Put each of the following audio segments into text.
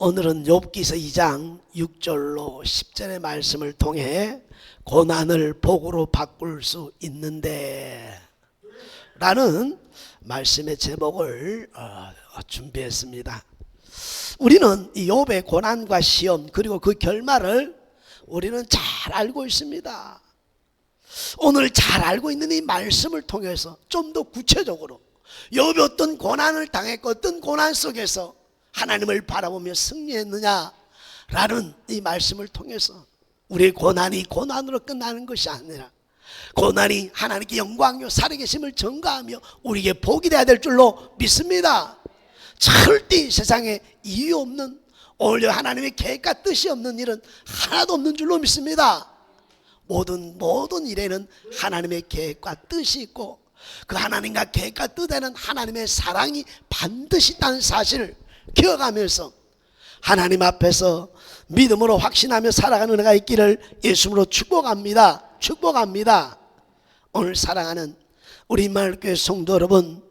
오늘은 욥기서 2장 6절로 10절의 말씀을 통해 고난을 복으로 바꿀 수 있는데 라는 말씀의 제목을 준비했습니다. 우리는 이 욥의 고난과 시험 그리고 그 결말을 우리는 잘 알고 있습니다. 오늘 잘 알고 있는 이 말씀을 통해서 좀 더 구체적으로 욥이 어떤 고난을 당했고 어떤 고난 속에서 하나님을 바라보며 승리했느냐라는 이 말씀을 통해서 우리의 고난이 고난으로 끝나는 것이 아니라 고난이 하나님께 영광이요 살아계심을 증거하며 우리에게 복이 되어야 될 줄로 믿습니다. 절대 세상에 이유 없는 오히려 하나님의 계획과 뜻이 없는 일은 하나도 없는 줄로 믿습니다. 모든 일에는 하나님의 계획과 뜻이 있고 그 하나님과 계획과 뜻에는 하나님의 사랑이 반드시 있다는 사실을 기억하면서 하나님 앞에서 믿음으로 확신하며 살아가는 은혜가 있기를 예수님으로 축복합니다. 오늘 사랑하는 우리 임마누엘교회 성도 여러분,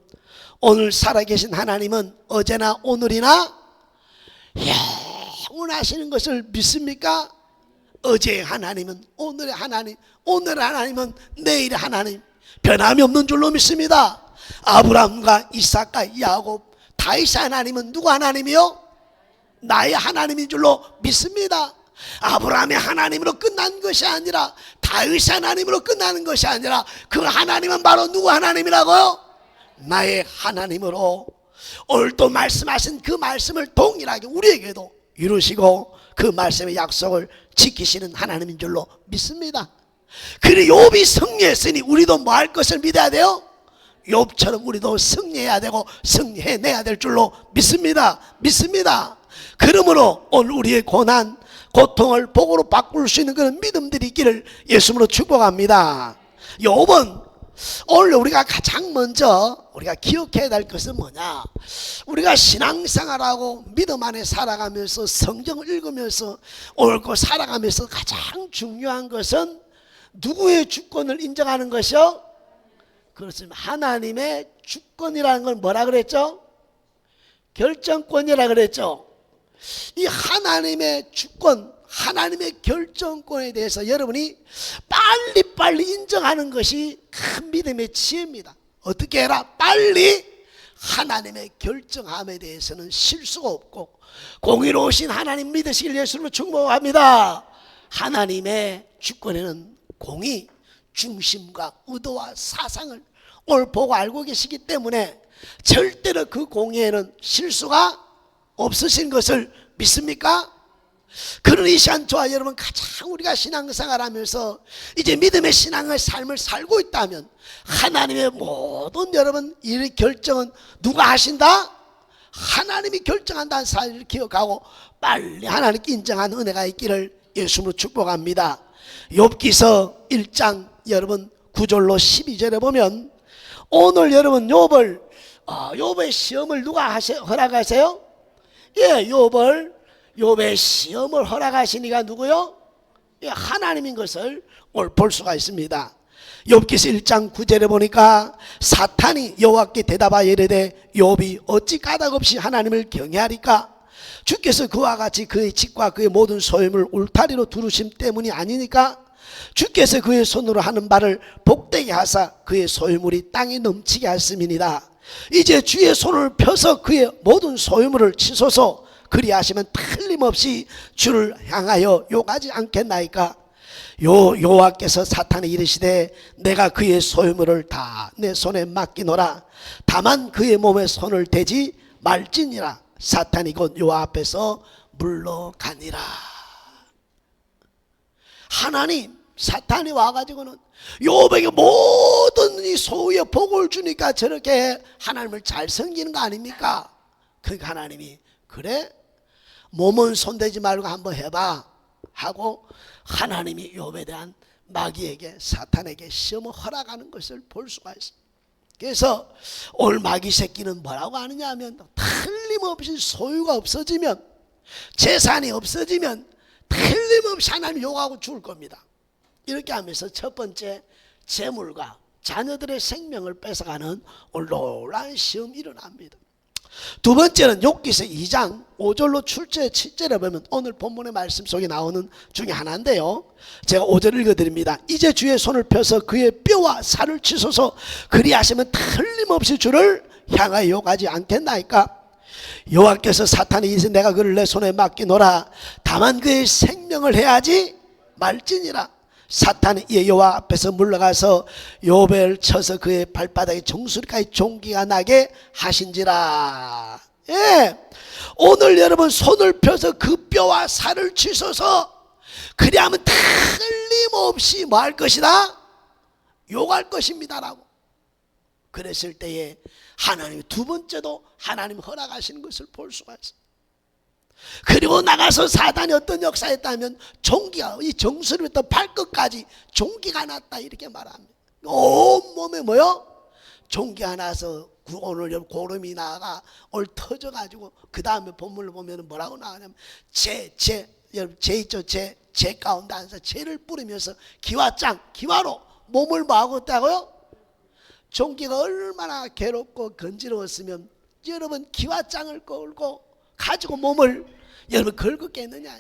오늘 살아계신 하나님은 어제나 오늘이나 영원하시는 것을 믿습니까? 어제의 하나님은 오늘의 하나님, 오늘의 하나님은 내일의 하나님, 변함이 없는 줄로 믿습니다. 아브라함과 이삭과 야곱, 다윗의 하나님은 누구 하나님이요? 나의 하나님인 줄로 믿습니다. 아브라함의 하나님으로 끝난 것이 아니라 다윗의 하나님으로 끝나는 것이 아니라 그 하나님은 바로 누구 하나님이라고요? 나의 하나님으로 오늘 또 말씀하신 그 말씀을 동일하게 우리에게도 이루시고 그 말씀의 약속을 지키시는 하나님인 줄로 믿습니다. 그래 욥이 승리했으니 우리도 뭐 할 것을 믿어야 돼요? 욥처럼 우리도 승리해야 되고 승리해내야 될 줄로 믿습니다. 그러므로 오늘 우리의 고난, 고통을 복으로 바꿀 수 있는 그런 믿음들이 있기를 예수님으로 축복합니다. 욥은 오늘 우리가 가장 먼저 우리가 기억해야 될 것은 뭐냐? 우리가 신앙생활하고 믿음 안에 살아가면서 성경을 읽으면서 옳고 살아가면서 가장 중요한 것은 누구의 주권을 인정하는 것이요? 그렇습니다. 하나님의 주권이라는 건 뭐라 그랬죠? 결정권이라 그랬죠. 이 하나님의 주권, 하나님의 결정권에 대해서 여러분이 빨리 인정하는 것이 큰 믿음의 지혜입니다. 어떻게 해라? 빨리 하나님의 결정함에 대해서는 실수가 없고 공의로우신 하나님 믿으시길 예수님으로 축복합니다. 하나님의 주권에는 공의, 중심과 의도와 사상을 오늘 보고 알고 계시기 때문에 절대로 그 공의에는 실수가 없으신 것을 믿습니까? 그런 이 시간 저와 여러분 가장 우리가 신앙생활 하면서 이제 믿음의 신앙의 삶을 살고 있다면 하나님의 모든 여러분 이 결정은 누가 하신다? 하나님이 결정한다는 사실을 기억하고 빨리 하나님께 인정하는 은혜가 있기를 예수님으로 축복합니다. 욥기서 1장 여러분 9절로 12절에 보면 오늘 여러분 욥의 시험을 누가 허락하세요? 예, 욥의 시험을 허락하시니까 누구요? 예, 하나님인 것을 오늘 볼 수가 있습니다. 욥기서 1장 9절에 보니까 사탄이 여호와께 대답하여 이르되 욥이 어찌 까닭없이 하나님을 경외하리까? 주께서 그와 같이 그의 집과 그의 모든 소유물 울타리로 두르심 때문이 아니니까? 주께서 그의 손으로 하는 바를 복되게 하사 그의 소유물이 땅에 넘치게 하심이니라. 이제 주의 손을 펴서 그의 모든 소유물을 치소서. 그리하시면 틀림없이 주를 향하여 욕하지 않겠나이까? 여호와께서 사탄에 이르시되 내가 그의 소유물을 다 내 손에 맡기노라. 다만 그의 몸에 손을 대지 말지니라. 사탄이 곧 여호와 앞에서 물러가니라. 하나님, 사탄이 와가지고는 욥에게 모든 이 소유의 복을 주니까 저렇게 하나님을 잘 섬기는 거 아닙니까? 그러니까 하나님이 그래? 몸은 손대지 말고 한번 해봐 하고 하나님이 욥에 대한 마귀에게 사탄에게 시험을 허락하는 것을 볼 수가 있습니다. 그래서 오늘 마귀 새끼는 뭐라고 하느냐 하면 틀림없이 소유가 없어지면 재산이 없어지면 틀림없이 하나님 욕하고 죽을 겁니다. 이렇게 하면서 첫 번째 재물과 자녀들의 생명을 뺏어가는 놀라운 시험이 일어납니다. 두 번째는 욥기서 2장 5절로 출제 7절에 보면 오늘 본문의 말씀 속에 나오는 중에 하나인데요. 제가 5절 읽어드립니다. 이제 주의 손을 펴서 그의 뼈와 살을 치소서. 그리하시면 틀림없이 주를 향하여 욕하지 않겠나이까. 여호와께서 사탄이 이제 내가 그를 내 손에 맡기노라. 다만 그의 생명을 해야지 말지니라. 사탄이 이에 여호와 앞에서 물러가서 욥을 쳐서 그의 발바닥에 정수리까지 종기가 나게 하신지라. 예, 오늘 여러분 손을 펴서 그 뼈와 살을 치소서. 그리하면 틀림없이 뭐 할 것이다? 욕할 것입니다라고. 그랬을 때에 하나님 두 번째도 하나님 허락하시는 것을 볼 수가 있습니다. 그리고 나가서 사단이 어떤 역사했다면 종기가 이 정수리부터 발끝까지 종기가 났다 이렇게 말합니다. 온몸에 뭐요? 종기가 나서 오늘 고름이 나가 올 터져가지고 그 다음에 본문을 보면 뭐라고 나오냐면 재 있죠. 재 가운데 앉아서 재를 뿌리면서 기와로 몸을 뭐하고 있다고요? 종기가 얼마나 괴롭고 건지러웠으면 여러분 기와장을 끌고 가지고 몸을 여러분 걸었겠느냐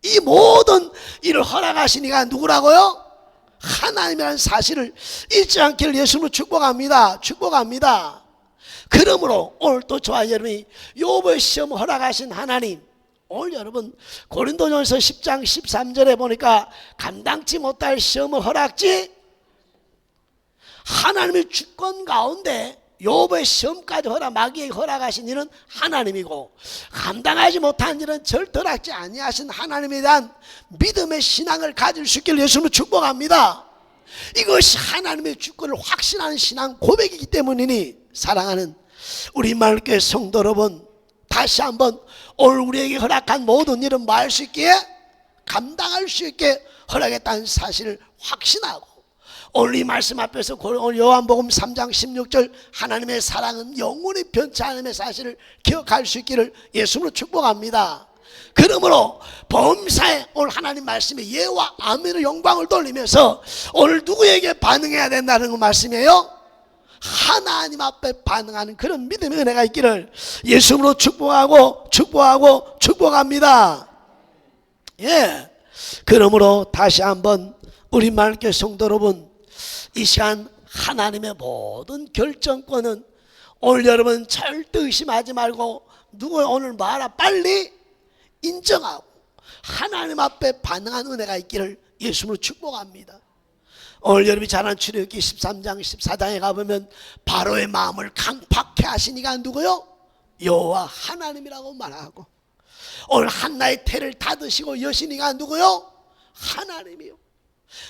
이 모든 일을 허락하시니까 누구라고요? 하나님이라는 사실을 잊지 않기를 예수님으로 축복합니다. 그러므로 오늘 또 저와 여러분이 욥의 시험 허락하신 하나님, 오늘 여러분 고린도전서 10장 13절에 보니까 감당치 못할 시험을 허락지 하나님의 주권 가운데 욥의 시험까지 마귀에게 허락하신 일은 하나님이고 감당하지 못한 일은 절대 허락지 아니하신 하나님에 대한 믿음의 신앙을 가질 수 있기를 예수님을 축복합니다. 이것이 하나님의 주권을 확신하는 신앙 고백이기 때문이니 사랑하는 우리 마을교회 성도 여러분, 다시 한번 오늘 우리에게 허락한 모든 일은 뭐 할 수 있기에 감당할 수 있게 허락했다는 사실을 확신하고 오늘 이 말씀 앞에서 오늘 요한복음 3장 16절 하나님의 사랑은 영원히 변치 않음의 사실을 기억할 수 있기를 예수님으로 축복합니다. 그러므로 범사에 오늘 하나님 말씀에 예와 아멘의 영광을 돌리면서 오늘 누구에게 반응해야 된다는 그 말씀이에요? 하나님 앞에 반응하는 그런 믿음의 은혜가 있기를 예수님으로 축복합니다. 예. 그러므로 다시 한번 우리 마을교회 성도 여러분, 이 시간 하나님의 모든 결정권은 오늘 여러분 절대 의심하지 말고 누구 오늘 말아 빨리 인정하고 하나님 앞에 반응하는 은혜가 있기를 예수님으로 축복합니다. 오늘 여러분이 잘 아는 출애굽기 13장 14장에 가보면 바로의 마음을 강팍해 하시니가 누구요? 여호와 하나님이라고 말하고 오늘 한나의 태를 닫으시고 여시니가 누구요? 하나님이요.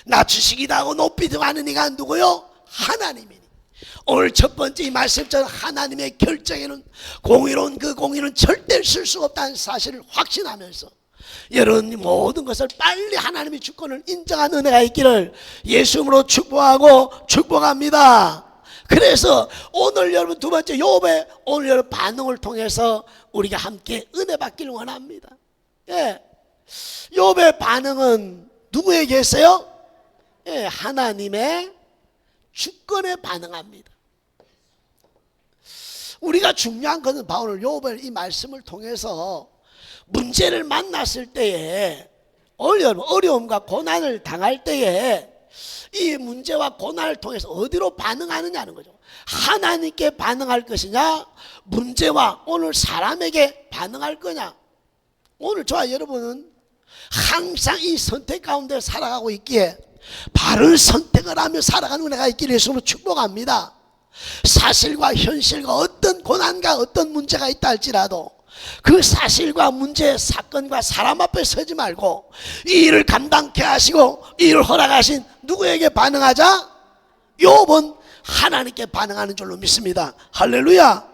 낮추시기도 하고 높이도 하는 이가 누구요? 하나님이니. 오늘 첫 번째 이 말씀처럼 하나님의 결정에는 공의로운 그 공의는 절대 쓸 수 없다는 사실을 확신하면서 여러분 모든 것을 빨리 하나님의 주권을 인정하는 은혜가 있기를 예수님으로 축복합니다. 그래서 오늘 여러분 두 번째 욥의 오늘 여러분 반응을 통해서 우리가 함께 은혜 받기를 원합니다. 예, 욥의 반응은 누구에게 했어요? 예, 하나님의 주권에 반응합니다. 우리가 중요한 것은 바울 욥의 이 말씀을 통해서 문제를 만났을 때에 어려움과 고난을 당할 때에 이 문제와 고난을 통해서 어디로 반응하느냐는 거죠. 하나님께 반응할 것이냐, 문제와 오늘 사람에게 반응할 거냐. 오늘 저와 여러분은 항상 이 선택 가운데 살아가고 있기에 바른 선택을 하며 살아가는 은혜가 있기를 예수님으로 축복합니다. 사실과 현실과 어떤 고난과 어떤 문제가 있다 할지라도 그 사실과 문제, 사건과 사람 앞에 서지 말고 이 일을 감당케 하시고 이 일을 허락하신 누구에게 반응하자? 욥은 하나님께 반응하는 줄로 믿습니다. 할렐루야.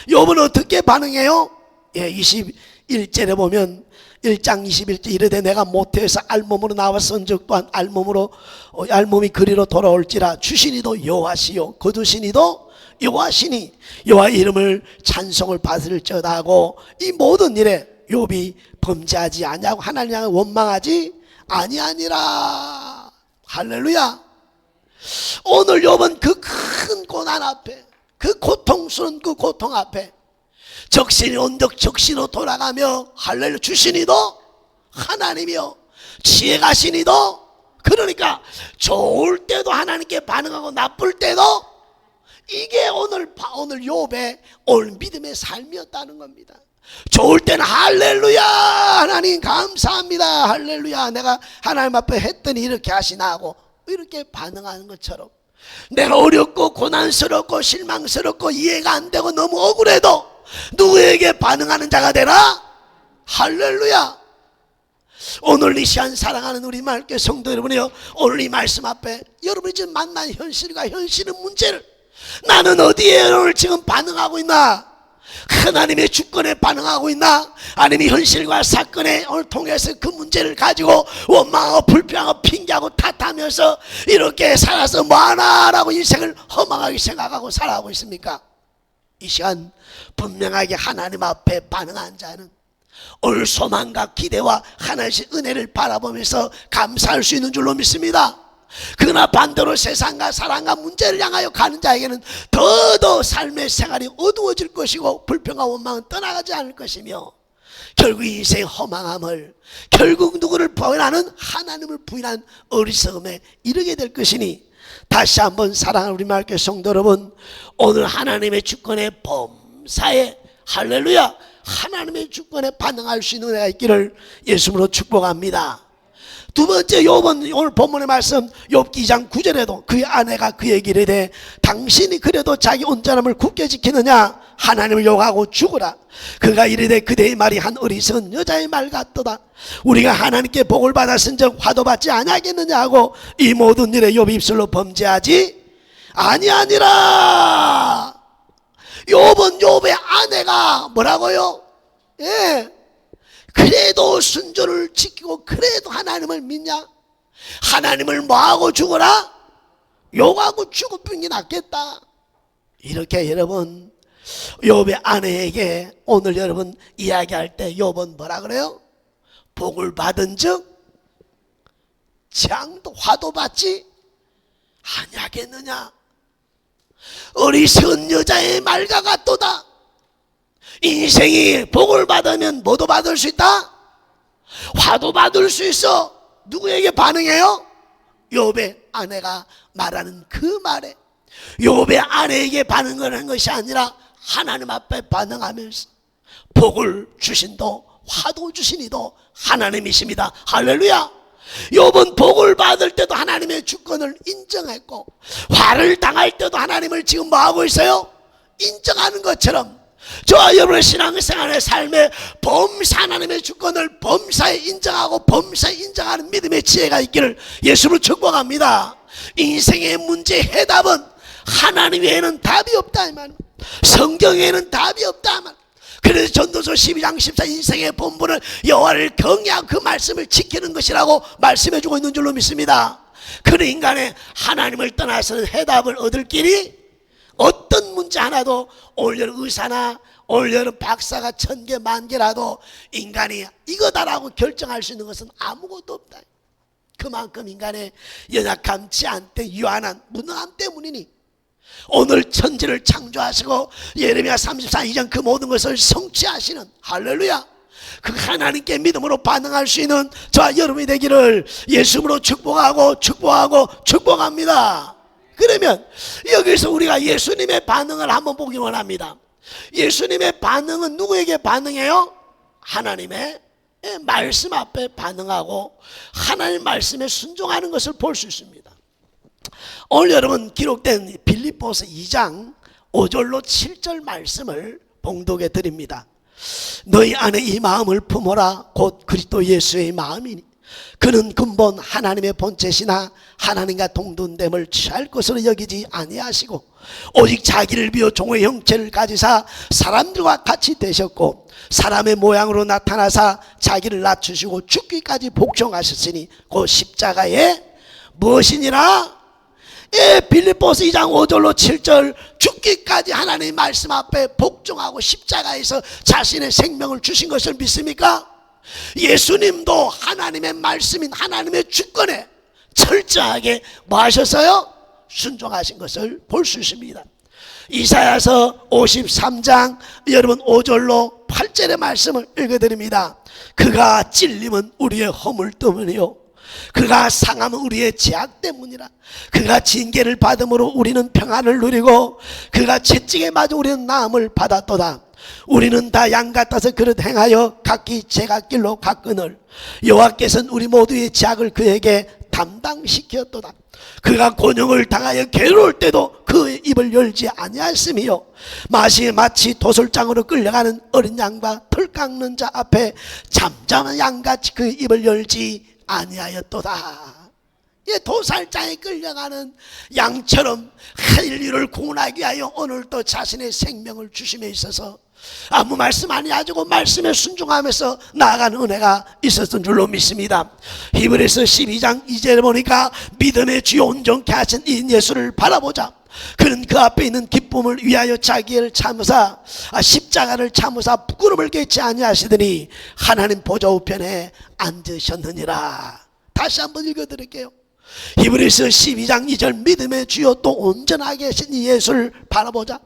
욥은 어떻게 반응해요? 예, 21절에 보면 1장 21절 이르되 내가 모태에서 알몸으로 나왔은즉 또한 알몸이 그리로 돌아올지라 주시니도 여호와시요 거두시니도 여호와시니 여호와 이름을 찬송을 받을지어다 하고 이 모든 일에 욥이 범죄하지 아니하고 하나님 향해 원망하지 아니하니라. 할렐루야. 오늘 욥은 그 큰 고난 앞에 그 고통스러운 그 고통 앞에 적신이 온덕 적신으로 돌아가며 할렐루야 주신이도 하나님이요 지혜가 신이도 그러니까 좋을 때도 하나님께 반응하고 나쁠 때도 이게 오늘 욥의 오늘 믿음의 삶이었다는 겁니다. 좋을 때는 할렐루야 하나님 감사합니다 할렐루야 내가 하나님 앞에 했더니 이렇게 하시나 하고 이렇게 반응하는 것처럼 내가 어렵고 고난스럽고 실망스럽고 이해가 안 되고 너무 억울해도 누구에게 반응하는 자가 되라 할렐루야. 오늘 이 시간 사랑하는 우리 말께 성도 여러분이요 오늘 이 말씀 앞에 여러분이 지금 만난 현실과 현실의 문제를 나는 어디에 오늘 지금 반응하고 있나 하나님의 주권에 반응하고 있나 아니면 현실과 사건에 오늘 통해서 그 문제를 가지고 원망하고 불평하고 핑계하고 탓하면서 이렇게 살아서 뭐하나라고 인생을 허망하게 생각하고 살아가고 있습니까? 이 시간 분명하게 하나님 앞에 반응한 자는 오늘 소망과 기대와 하나님의 은혜를 바라보면서 감사할 수 있는 줄로 믿습니다. 그러나 반대로 세상과 사랑과 문제를 향하여 가는 자에게는 더더 삶의 생활이 어두워질 것이고 불평과 원망은 떠나가지 않을 것이며 결국 인생의 허망함을 결국 누구를 부인하는 하나님을 부인한 어리석음에 이르게 될 것이니 다시 한번 사랑하는 우리 말께 성도 여러분 오늘 하나님의 주권의 범사에 할렐루야 하나님의 주권에 반응할 수 있는 은혜가 있기를 예수님으로 축복합니다. 두 번째 욥은 오늘 본문의 말씀 욥기 2장 9절에도 그의 아내가 그에게 이르되 당신이 그래도 자기 온전함을 굳게 지키느냐 하나님을 욕하고 죽으라. 그가 이르되 그대의 말이 한 어리석은 여자의 말 같도다. 우리가 하나님께 복을 받았은즉 화도 받지 아니하겠느냐 하고 이 모든 일에 욥이 입술로 범죄하지 아니하니라. 욥은 욥의 아내가 뭐라고요? 그래도 순조를 지키고 그래도 하나님을 믿냐? 하나님을 뭐하고 죽어라? 욕하고 죽어뿐이 낫겠다. 이렇게 여러분 욥의 아내에게 오늘 여러분 이야기할 때 욥은 뭐라 그래요? 복을 받은 즉 장도 화도 받지 아니하겠느냐? 어리석은 여자의 말과 같도다. 인생이 복을 받으면 뭐도 받을 수 있다? 화도 받을 수 있어. 누구에게 반응해요? 욥의 아내가 말하는 그 말에 욥의 아내에게 반응하는 것이 아니라 하나님 앞에 반응하면서 복을 주신도 화도 주시니도 하나님이십니다. 할렐루야. 욥은 복을 받을 때도 하나님의 주권을 인정했고 화를 당할 때도 하나님을 지금 뭐하고 있어요? 인정하는 것처럼 저와 여러분의 신앙생활의 삶에 범사 하나님의 주권을 범사에 인정하고 범사에 인정하는 믿음의 지혜가 있기를 예수를 축복합니다. 인생의 문제의 해답은 하나님 외에는 답이 없다 이 말. 성경 외에는 답이 없다 이 말. 그래서 전도서 12장 14 인생의 본분은 여호와를 경외하고 그 말씀을 지키는 것이라고 말씀해주고 있는 줄로 믿습니다. 그 인간의 하나님을 떠나서는 해답을 얻을 길이 어떤 문제 하나도 올여름 의사나 올여름 박사가 1000개 10,000개라도 인간이 이거다라고 결정할 수 있는 것은 아무것도 없다. 그만큼 인간의 연약함, 제한때 유한한 무능함 때문이니 오늘 천지를 창조하시고 예레미야 34 이전 그 모든 것을 성취하시는 할렐루야 그 하나님께 믿음으로 반응할 수 있는 저와 여러분이 되기를 예수님으로 축복하고 축복합니다. 그러면 여기서 우리가 예수님의 반응을 한번 보기 원합니다. 예수님의 반응은 누구에게 반응해요? 하나님의 말씀 앞에 반응하고 하나님 말씀에 순종하는 것을 볼 수 있습니다. 오늘 여러분 기록된 빌립보서 2장 5절로 7절 말씀을 봉독해 드립니다. 너희 안에 이 마음을 품어라 곧 그리스도 예수의 마음이니 그는 근본 하나님의 본체시나 하나님과 동등됨을 취할 것으로 여기지 아니하시고 오직 자기를 비워 종의 형체를 가지사 사람들과 같이 되셨고 사람의 모양으로 나타나사 자기를 낮추시고 죽기까지 복종하셨으니 그 십자가에 무엇이니라? 빌립보서 2장 5절로 7절 죽기까지 하나님의 말씀 앞에 복종하고 십자가에서 자신의 생명을 주신 것을 믿습니까? 예수님도 하나님의 말씀인 하나님의 주권에 철저하게 뭐 하셨어요? 순종하신 것을 볼 수 있습니다. 이사야서 53장 여러분 5절로 8절의 말씀을 읽어드립니다. 그가 찔림은 우리의 허물 때문이요 그가 상함은 우리의 죄악 때문이라. 그가 징계를 받음으로 우리는 평안을 누리고 그가 채찍에 맞아 우리는 나음을 받았도다. 우리는 다 양 같아서 그릇 행하여 각기 제각길로 갔거늘 여호와께서는 우리 모두의 죄악을 그에게 담당시켰도다. 그가 곤욕을 당하여 괴로울 때도 그의 입을 열지 아니하였으며 마치 도술장으로 끌려가는 어린 양과 털 깎는 자 앞에 잠잠한 양같이 그의 입을 열지 아니하였도다. 도살장에 끌려가는 양처럼 한 인류를 구원하기 위하여 오늘도 자신의 생명을 주심에 있어서 아무 말씀 아니하고 말씀에 순종하면서 나아가는 은혜가 있었던 줄로 믿습니다. 히브리서 12장 2절에 보니까 믿음의 주요 온전케 하신 이 예수를 바라보자. 그는 그 앞에 있는 기쁨을 위하여 자기를 참으사 십자가를 참으사 부끄러움을 깨치 아니하시더니 하나님 보좌 우편에 앉으셨느니라. 다시 한번 읽어드릴게요. 히브리서 12장 2절 믿음의 주요 또 온전하게 하신 이 예수를 바라보자.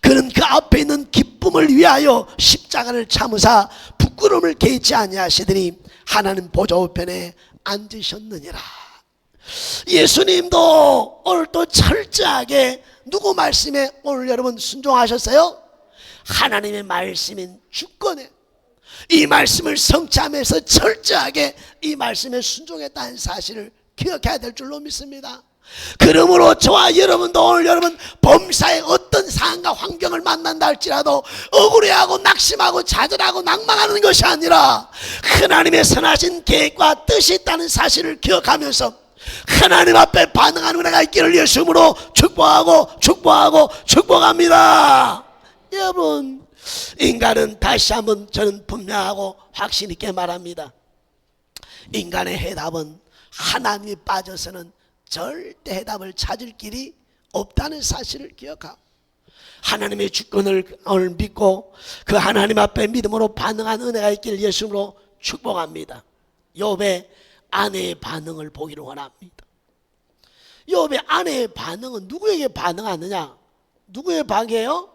그는 그 앞에 있는 기쁨을 위하여 십자가를 참으사 부끄러움을 개의치 아니하시더니 하나님 보좌 우편에 앉으셨느니라. 예수님도 오늘 또 철저하게 누구 말씀에 오늘 여러분 순종하셨어요? 하나님의 말씀인 주권에 이 말씀을 성취하면서 철저하게 이 말씀에 순종했다는 사실을 기억해야 될 줄로 믿습니다. 그러므로 저와 여러분도 오늘 여러분 범사의 어떤 상황과 환경을 만난다 할지라도 억울해하고 낙심하고 좌절하고 낭망하는 것이 아니라 하나님의 선하신 계획과 뜻이 있다는 사실을 기억하면서 하나님 앞에 반응하는 은혜가 있기를 예수님으로 축복합니다. 여러분, 인간은 다시 한번 저는 분명하고 확신 있게 말합니다. 인간의 해답은 하나님이 빠져서는 절대 해답을 찾을 길이 없다는 사실을 기억하고 하나님의 주권을 오늘 믿고 그 하나님 앞에 믿음으로 반응한 은혜가 있기를 예수님으로 축복합니다. 욥의 아내의 반응을 보기를 원합니다. 욥의 아내의 반응은 누구에게 반응하느냐? 누구의 반응이에요?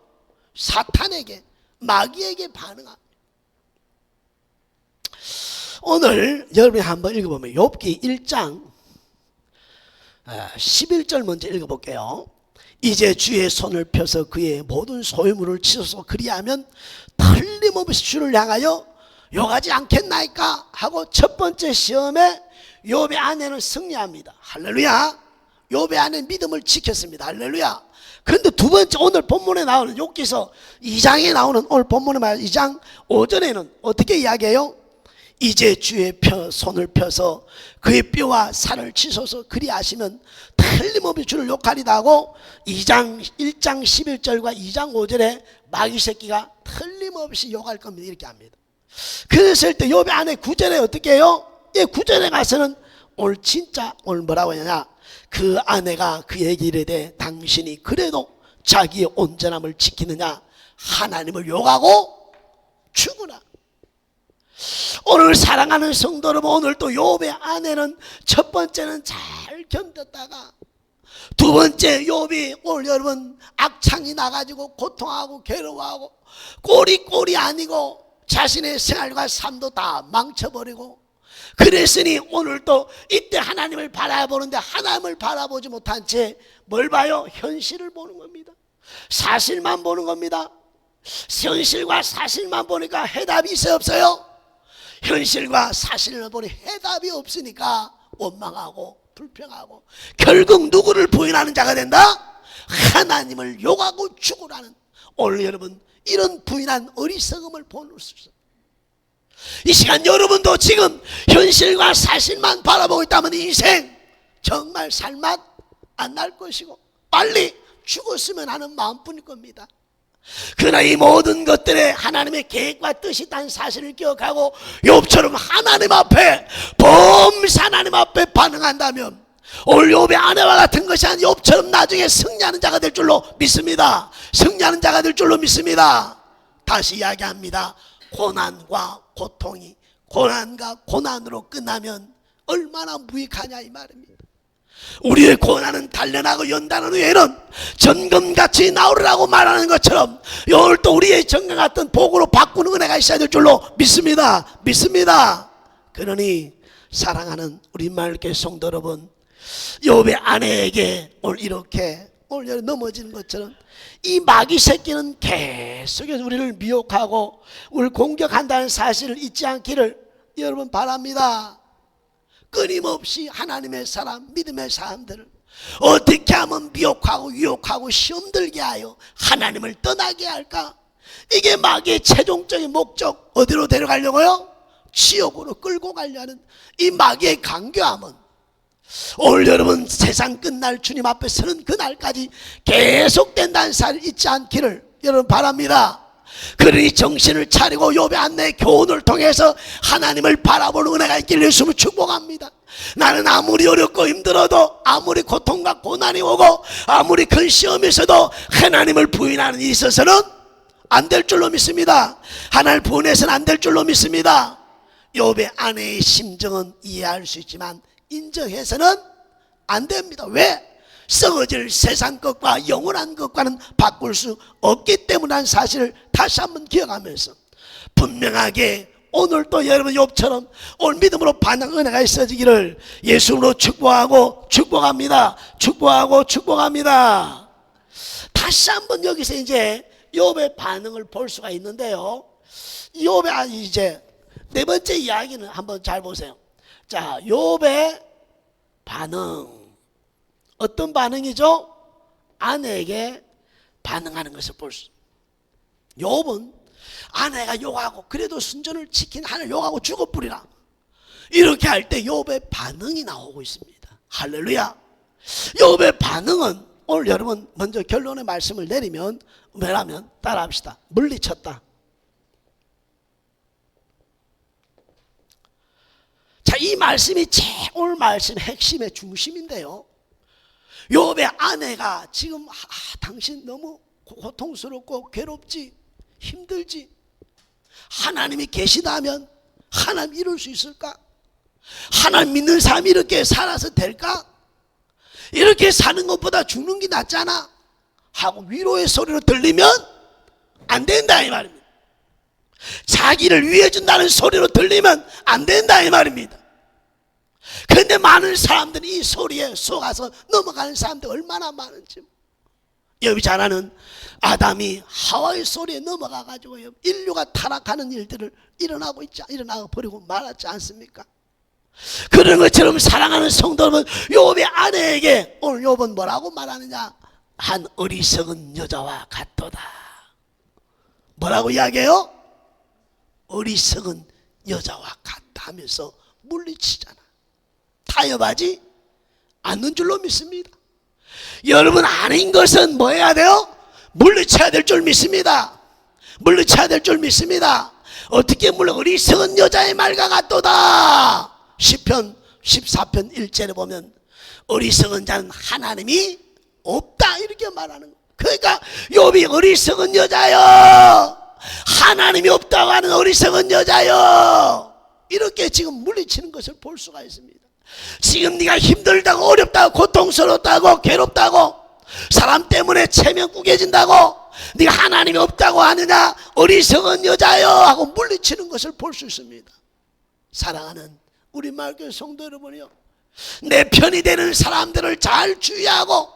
사탄에게, 마귀에게 반응합니다. 오늘 여러분이 한번 읽어보면 욥기 1장 11절 먼저 읽어볼게요. 이제 주의 손을 펴서 그의 모든 소유물을 치소서 그리하면 틀림없이 주를 향하여 욕하지 않겠나이까 하고 첫 번째 시험에 욥의 아내는 승리합니다. 할렐루야. 욥의 아내는 믿음을 지켰습니다. 할렐루야. 그런데 두 번째 오늘 본문에 나오는 욥기서 2장에 나오는 오늘 본문에 말하는 2장 5절에는 어떻게 이야기해요? 이제 주의 손을 펴서 그의 뼈와 살을 치소서 그리하시면 틀림없이 주를 욕하리다 하고 1장 11절과 2장 5절에 마귀 새끼가 틀림없이 욕할 겁니다. 이렇게 합니다. 그랬을 때 욥의 아내 9절에 어떻게 해요? 9절에 가서는 오늘 진짜 오늘 뭐라고 하냐, 그 아내가 그에게 이르되 당신이 그래도 자기의 온전함을 지키느냐 하나님을 욕하고 죽으라. 오늘 사랑하는 성도 여러분, 오늘 또 욥의 아내는 첫 번째는 잘 견뎠다가 두 번째 욥이 오늘 여러분 악창이 나가지고 고통하고 괴로워하고 꼴이 아니고 자신의 생활과 삶도 다 망쳐버리고 그랬으니 오늘 또 이때 하나님을 바라보는데 하나님을 바라보지 못한 채 뭘 봐요? 현실을 보는 겁니다. 사실만 보는 겁니다. 현실과 사실만 보니까 해답이 있어요, 없어요? 현실과 사실을 보니 해답이 없으니까 원망하고 불평하고 결국 누구를 부인하는 자가 된다? 하나님을 욕하고 죽으라는, 오늘 여러분 이런 부인한 어리석음을 보는 수 있어요. 이 시간 여러분도 지금 현실과 사실만 바라보고 있다면 인생 정말 살맛 안 날 것이고 빨리 죽었으면 하는 마음뿐일 겁니다. 그러나 이 모든 것들에 하나님의 계획과 뜻이 있다는 사실을 기억하고 욥처럼 하나님 앞에 범사 하나님 앞에 반응한다면 오늘 욥의 아내와 같은 것이 아닌 욥처럼 나중에 승리하는 자가 될 줄로 믿습니다. 승리하는 자가 될 줄로 믿습니다. 다시 이야기합니다. 고난과 고통이 고난과 고난으로 끝나면 얼마나 무익하냐 이 말입니다. 우리의 고난은 단련하고 연단한 후에는 전금같이 나오리라고 말하는 것처럼 오늘 또 우리의 정금 같은 복으로 바꾸는 은혜가 있어야 될 줄로 믿습니다. 믿습니다. 그러니 사랑하는 우리 마을교회 성도 여러분, 욥의 아내에게 오늘 이렇게 오늘 넘어지는 것처럼 이 마귀 새끼는 계속해서 우리를 미혹하고 우리를 공격한다는 사실을 잊지 않기를 여러분 바랍니다. 끊임없이 하나님의 사람, 믿음의 사람들을 어떻게 하면 미혹하고 유혹하고 시험 들게 하여 하나님을 떠나게 할까? 이게 마귀의 최종적인 목적. 어디로 데려가려고요? 지옥으로 끌고 가려는 이 마귀의 강교함은 오늘 여러분 세상 끝날 주님 앞에 서는 그날까지 계속된다는 사실을 잊지 않기를 여러분 바랍니다. 그러니 정신을 차리고 욥의 안내의 교훈을 통해서 하나님을 바라보는 은혜가 있기를 예수님을 축복합니다. 나는 아무리 어렵고 힘들어도, 아무리 고통과 고난이 오고, 아무리 큰 시험이 있어도 하나님을 부인하는 일이 있어서는 안 될 줄로 믿습니다. 하나님을 부인해서는 안 될 줄로 믿습니다. 욥의 아내의 심정은 이해할 수 있지만 인정해서는 안 됩니다. 왜? 썩어질 세상 것과 영원한 것과는 바꿀 수 없기 때문이라는 사실을 다시 한번 기억하면서 분명하게 오늘 또 여러분 욥처럼 오늘 믿음으로 반응 은혜가 있어지기를 예수로 축복하고 축복합니다. 축복하고 축복합니다. 다시 한번 여기서 이제 욥의 반응을 볼 수가 있는데요. 욥의 이제 네 번째 이야기는 한번 잘 보세요. 자, 욥의 반응. 어떤 반응이죠? 아내에게 반응하는 것을 볼 수. 욥은 아내가 욕하고 그래도 순전을 지킨 하나님을 욕하고 죽어버리라 이렇게 할 때 욥의 반응이 나오고 있습니다. 할렐루야. 욥의 반응은 오늘 여러분 먼저 결론의 말씀을 내리면 뭐라면 따라합시다. 물리쳤다. 자, 이 말씀이 오늘 말씀 핵심의 중심인데요. 욥의 아내가 지금 당신 너무 고통스럽고 괴롭지, 힘들지, 하나님이 계시다면 하나님 이룰 수 있을까? 하나님 믿는 사람이 이렇게 살아서 될까? 이렇게 사는 것보다 죽는 게 낫잖아 하고 위로의 소리로 들리면 안 된다 이 말입니다. 자기를 위해 준다는 소리로 들리면 안 된다 이 말입니다. 그런데 많은 사람들이 이 소리에 속아서 넘어가는 사람들 얼마나 많은지. 욥이 잘 아는 아담이 하와의 소리에 넘어가가지고 인류가 타락하는 일들을 일어나고 버리고 말았지 않습니까? 그런 것처럼 사랑하는 성도 여러분, 욥의 아내에게 오늘 욥은 뭐라고 말하느냐? 한 어리석은 여자와 같도다. 뭐라고 이야기해요? 어리석은 여자와 같다 하면서 물리치잖아. 타협하지 않는 줄로 믿습니다. 여러분 아닌 것은 뭐 해야 돼요? 물리쳐야 될 줄 믿습니다. 물리쳐야 될 줄 믿습니다. 어떻게 물러? 어리석은 여자의 말과 같도다. 시편 14편 1절에 보면 어리석은 자는 하나님이 없다 이렇게 말하는 거예요. 그러니까 욥이 어리석은 여자요, 하나님이 없다고 하는 어리석은 여자요, 이렇게 지금 물리치는 것을 볼 수가 있습니다. 지금 네가 힘들다고 어렵다고 고통스럽다고 괴롭다고 사람 때문에 체면 구겨진다고 네가 하나님이 없다고 하느냐 어리석은 여자요 하고 물리치는 것을 볼 수 있습니다. 사랑하는 우리 마을교회 성도 여러분이요, 내 편이 되는 사람들을 잘 주의하고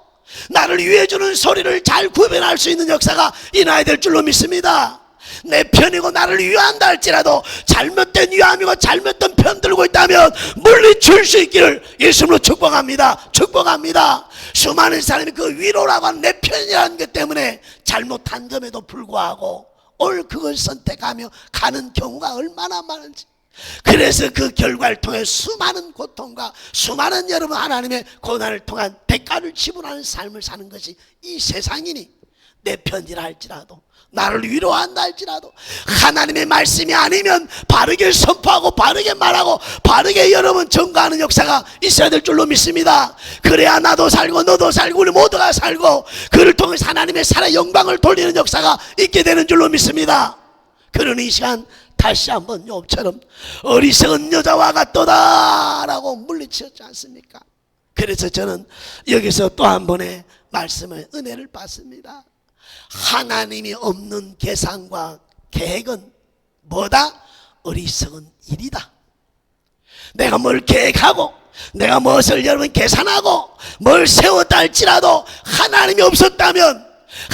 나를 위해주는 소리를 잘 구별할 수 있는 역사가 일어나야 될 줄로 믿습니다. 내 편이고 나를 위한다 할지라도 잘못된 위함이고 잘못된 편 들고 있다면 물리칠 수 있기를 예수님으로 축복합니다. 축복합니다. 수많은 사람이 그 위로라고 하는 내 편이라는 것 때문에 잘못한 점에도 불구하고 오늘 그걸 선택하며 가는 경우가 얼마나 많은지. 그래서 그 결과를 통해 수많은 고통과 수많은 여러분 하나님의 고난을 통한 대가를 지불하는 삶을 사는 것이 이 세상이니 내 편이라 할지라도 나를 위로한다 할지라도 하나님의 말씀이 아니면 바르게 선포하고 바르게 말하고 바르게 여러분 전가하는 역사가 있어야 될 줄로 믿습니다. 그래야 나도 살고 너도 살고 우리 모두가 살고 그를 통해서 하나님의 살아 영광을 돌리는 역사가 있게 되는 줄로 믿습니다. 그러니 이 시간 다시 한번 욥처럼 어리석은 여자와 같도다 라고 물리치었지 않습니까? 그래서 저는 여기서 또 한 번의 말씀을 은혜를 받습니다. 하나님이 없는 계산과 계획은 뭐다? 어리석은 일이다. 내가 뭘 계획하고 내가 무엇을 여러분 계산하고 뭘 세웠다 할지라도 하나님이 없었다면,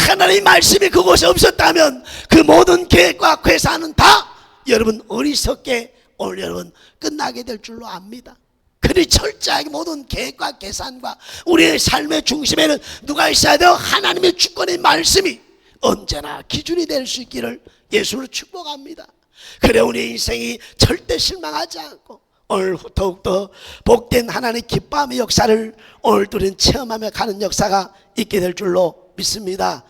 하나님의 말씀이 그곳에 없었다면 그 모든 계획과 계산은 다 여러분 어리석게 오늘 여러분 끝나게 될 줄로 압니다. 그리 철저하게 모든 계획과 계산과 우리의 삶의 중심에는 누가 있어야 돼요? 하나님의 주권의 말씀이 언제나 기준이 될 수 있기를 예수를 축복합니다. 그래 우리 인생이 절대 실망하지 않고 오늘 더욱더 복된 하나님의 기쁨의 역사를 오늘 우리는 체험하며 가는 역사가 있게 될 줄로 믿습니다.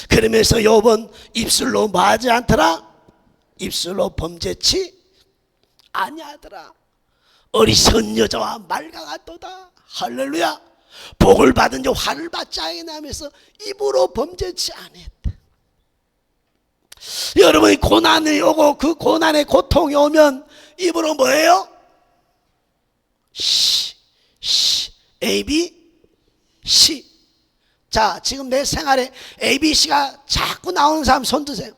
그러면서 욥은 입술로 뭐하지 않더라? 입술로 범죄치 아니하더라. 어리석은 여자와 말과 같도다. 할렐루야. 복을 받은 자 화를 받지 아니하면서 입으로 범죄치 아니했다. 여러분이 고난이 오고 그 고난의 고통이 오면 입으로 뭐예요? A, B, C. 자, 지금 내 생활에 A, B, C가 자꾸 나오는 사람 손 드세요.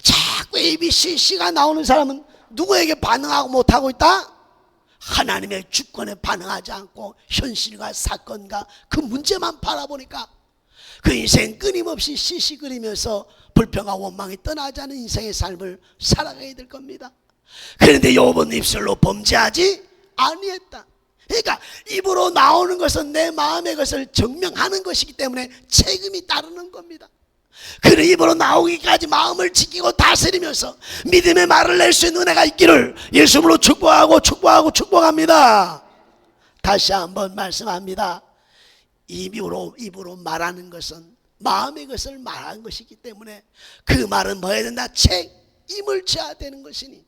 자꾸 A, B, C가 나오는 사람은 누구에게 반응하고 못하고 있다? 하나님의 주권에 반응하지 않고 현실과 사건과 그 문제만 바라보니까 그 인생 끊임없이 시시거리면서 불평과 원망이 떠나지 않은 인생의 삶을 살아가야 될 겁니다. 그런데 욥은 입술로 범죄하지 아니했다. 그러니까 입으로 나오는 것은 내 마음의 것을 증명하는 것이기 때문에 책임이 따르는 겁니다. 그런 입으로 나오기까지 마음을 지키고 다스리면서 믿음의 말을 낼 수 있는 은혜가 있기를 예수님으로 축복합니다. 다시 한번 말씀합니다. 입으로 말하는 것은 마음의 것을 말하는 것이기 때문에 그 말은 뭐 해야 된다? 책임을 져야 되는 것이니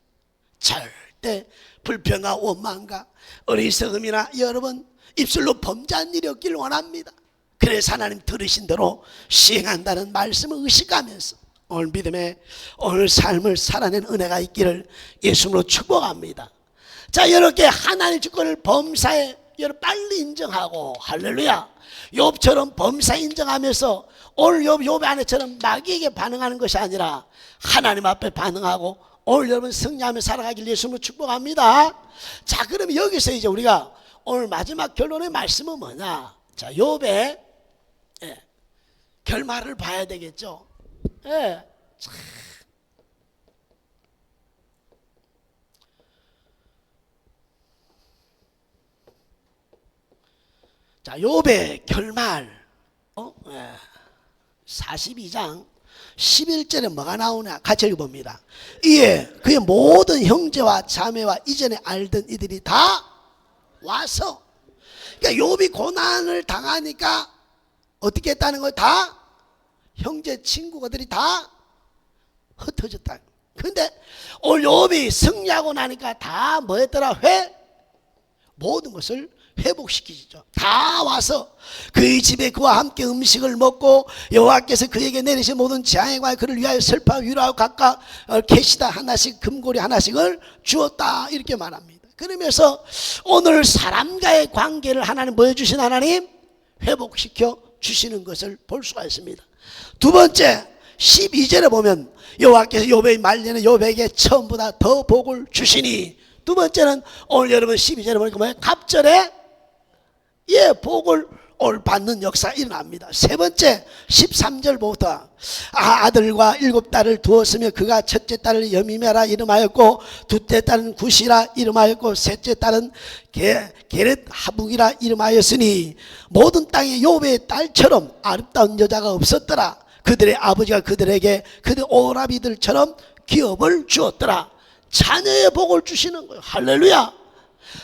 절대 불평과 원망과 어리석음이나 여러분 입술로 범죄한 일이 없기를 원합니다. 그래서 하나님 들으신 대로 시행한다는 말씀을 의식하면서 오늘 믿음의 오늘 삶을 살아낸 은혜가 있기를 예수님으로 축복합니다. 자, 이렇게 하나님의 주권을 범사에 여러분 빨리 인정하고 할렐루야. 욥처럼 범사 인정하면서 오늘 욥의 아내처럼 마귀에게 반응하는 것이 아니라 하나님 앞에 반응하고 오늘 여러분 승리하며 살아가길 예수님으로 축복합니다. 자, 그러면 여기서 이제 우리가 오늘 마지막 결론의 말씀은 뭐냐? 자, 욥의 결말을 봐야 되겠죠. 자, 욥의 결말 42장 11절에 뭐가 나오냐 같이 읽어봅니다. 이에 그의 모든 형제와 자매와 이전에 알던 이들이 다 와서, 그러니까 욥이 고난을 당하니까 어떻게 했다는 거예요? 다 형제 친구들이 다 흩어졌다. 근데 오늘 욥이 승리하고 나니까 다 뭐 했더라? 모든 것을 회복시키시죠. 다 와서 그의 집에 그와 함께 음식을 먹고 여호와께서 그에게 내리신 모든 재앙과 그를 위하여 슬퍼하고 위로하고 각각 계시다 하나씩 금고리 하나씩을 주었다 이렇게 말합니다. 그러면서 오늘 사람과의 관계를 하나님 뭐 해주신 하나님? 회복시켜 주시는 것을 볼 수가 있습니다. 두 번째 12절에 보면 여호와께서 욥의 말년에 욥에게 처음보다 더 복을 주시니, 두 번째는 오늘 여러분 12절에 보니까 뭐예요? 갑절에 복을 오늘 받는 역사가 일어납니다. 세 번째 13절부터 아들과 7딸을 두었으며 그가 첫째 딸을 여미메라 이름하였고 둘째 딸은 구시라 이름하였고 셋째 딸은 게렛 하북이라 이름하였으니 모든 땅에 욥의 딸처럼 아름다운 여자가 없었더라. 그들의 아버지가 그들에게 그들 오라비들처럼 기업을 주었더라. 자녀의 복을 주시는 거예요. 할렐루야.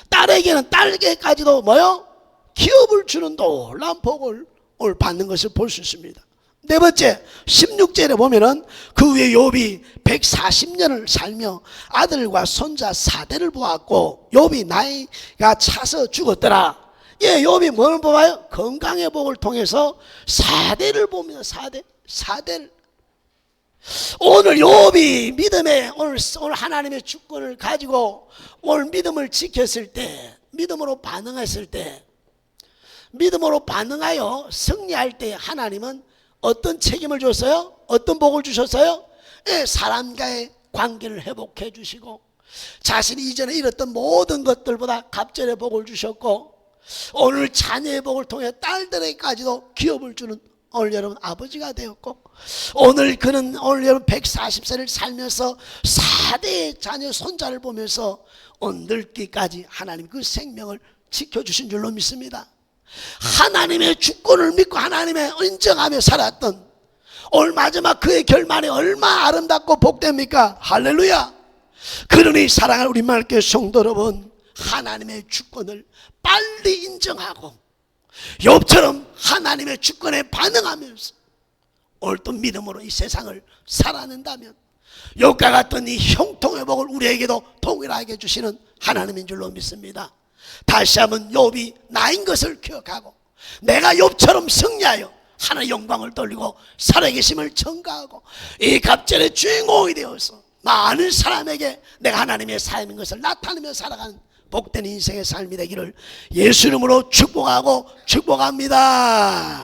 딸에게는 딸에게까지도 뭐요? 기업을 주는 놀라운 복을 오늘 받는 것을 볼 수 있습니다. 네 번째 16절에 보면은 그 후에 욥이 140년을 살며 아들과 손자 4대를 보았고 욥이 나이가 차서 죽었더라. 욥이 뭘 보아요? 건강의 복을 통해서 4대를 봅니다. 4대를. 오늘 욥이 믿음의 오늘 하나님의 주권을 가지고 오늘 믿음을 지켰을 때 믿음으로 반응했을 때, 믿음으로 반응하여 승리할 때 하나님은 어떤 책임을 줬어요? 어떤 복을 주셨어요? 예, 사람과의 관계를 회복해 주시고 자신이 이전에 잃었던 모든 것들보다 갑절의 복을 주셨고, 오늘 자녀의 복을 통해 딸들에게까지도 기업을 주는 오늘 여러분 아버지가 되었고, 오늘 그는 오늘 여러분 140세를 살면서 4대의 자녀 손자를 보면서 늙기까지 하나님 그 생명을 지켜주신 줄로 믿습니다. 하나님의 주권을 믿고 하나님의 인정하며 살았던 오늘 마지막 그의 결말이 얼마나 아름답고 복됩니까? 할렐루야. 그러니 사랑하는 우리 말께 성도 여러분, 하나님의 주권을 빨리 인정하고 욥처럼 하나님의 주권에 반응하면서 오늘 또 믿음으로 이 세상을 살아낸다면 욥과 같은 이 형통의 복을 우리에게도 동일하게 주시는 하나님인 줄로 믿습니다. 다시 한번 욥이 나인 것을 기억하고 내가 욥처럼 승리하여 하나님의 영광을 돌리고 살아계심을 전가하고 이 갑절의 주인공이 되어서 많은 사람에게 내가 하나님의 삶인 것을 나타내며 살아가는 복된 인생의 삶이 되기를 예수 이름으로 축복하고 축복합니다.